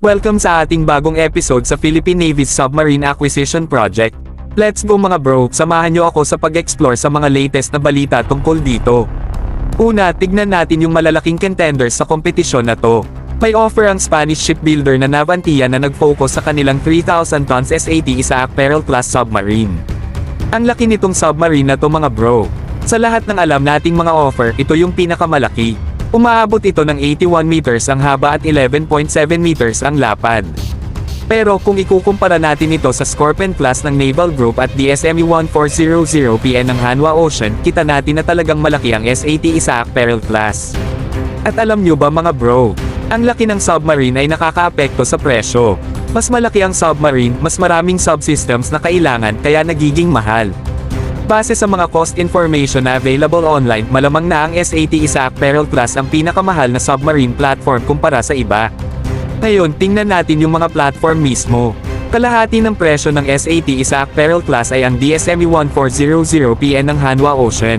Welcome sa ating bagong episode sa Philippine Navy's Submarine Acquisition Project. Let's go mga bro, samahan nyo ako sa pag-explore sa mga latest na balita tungkol dito. Una, tignan natin yung malalaking contenders sa kompetisyon na to. May offer ang Spanish shipbuilder na Navantia na nag-focus sa kanilang 3,000 tons SAT Isaac Perel class submarine. Ang laki nitong submarine na to mga bro. Sa lahat ng alam nating mga offer, ito yung pinakamalaki. Umaabot ito ng 81 meters ang haba at 11.7 meters ang lapad. Pero kung ikukumpara natin ito sa Scorpion class ng Naval Group at DSME 1400PN ng Hanwha Ocean, kita natin na talagang malaki ang SAT Isaac Perel class. At alam nyo ba mga bro, ang laki ng submarine ay nakakaapekto sa presyo. Mas malaki ang submarine, mas maraming subsystems na kailangan kaya nagiging mahal. Base sa mga cost information na available online, malamang na ang SAT Isaac Perel class ang pinakamahal na submarine platform kumpara sa iba. Ngayon, tingnan natin yung mga platform mismo. Kalahati ng presyo ng SAT Isaac Perel class ay ang DSME 1400PN ng Hanwha Ocean.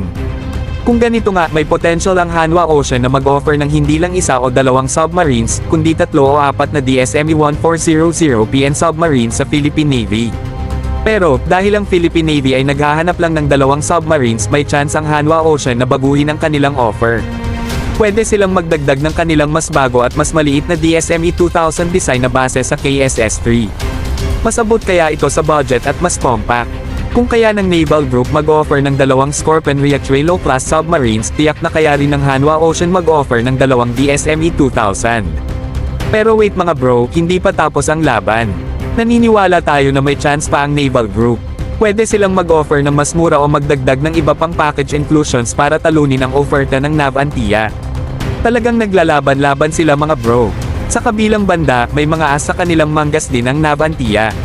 Kung ganito nga, may potential ang Hanwha Ocean na mag-offer ng hindi lang isa o dalawang submarines, kundi 3 o 4 na DSME 1400PN submarines sa Philippine Navy. Pero, dahil ang Philippine Navy ay naghahanap lang ng 2 submarines, may chance ang Hanwha Ocean na baguhin ang kanilang offer. Pwede silang magdagdag ng kanilang mas bago at mas maliit na DSME 2000 design na base sa KSS-3. Masabot kaya ito sa budget at mas compact. Kung kaya ng Naval Group mag-offer ng 2 Scorpion Riachuelo class submarines, tiyak na kaya rin ng Hanwha Ocean mag-offer ng 2 DSME 2000. Pero wait mga bro, hindi pa tapos ang laban. Naniniwala tayo na may chance pa ang Naval Group. Pwede silang mag-offer ng mas mura o magdagdag ng iba pang package inclusions para talunin ang oferta ng Navantia. Talagang naglalaban-laban sila mga bro. Sa kabilang banda, may mga as sa kanilang manggas din ang Navantia.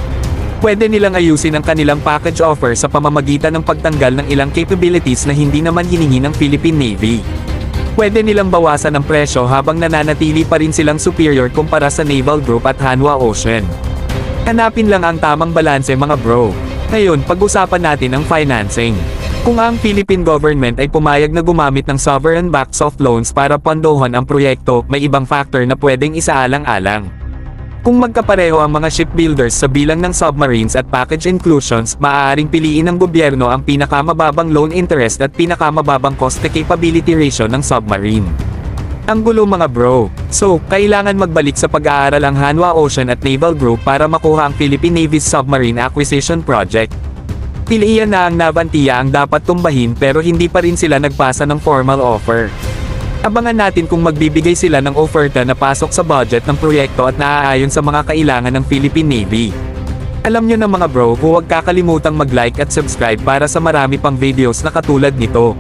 Pwede nilang ayusin ang kanilang package offer sa pamamagitan ng pagtanggal ng ilang capabilities na hindi naman hiningi ng Philippine Navy. Pwede nilang bawasan ang presyo habang nananatili pa rin silang superior kumpara sa Naval Group at Hanwha Ocean. Hanapin lang ang tamang balanse mga bro. Ngayon, pag-usapan natin ang financing. Kung ang Philippine government ay pumayag na gumamit ng sovereign-backed soft loans para pondohan ang proyekto, may ibang factor na pwedeng isaalang-alang. Kung magkapareho ang mga shipbuilders sa bilang ng submarines at package inclusions, maaaring piliin ng gobyerno ang pinakamababang loan interest at pinakamababang cost-to-capability ratio ng submarine. Ang gulo mga bro. So, kailangan magbalik sa pag-aaral ang Hanwha Ocean at Naval Group para makuha ang Philippine Navy's Submarine Acquisition Project. Piliin na ang Navantia ang dapat tumbahin pero hindi pa rin sila nagpasa ng formal offer. Abangan natin kung magbibigay sila ng oferta na pasok sa budget ng proyekto at naaayon sa mga kailangan ng Philippine Navy. Alam nyo na mga bro, huwag kakalimutang mag-like at subscribe para sa marami pang videos na katulad nito.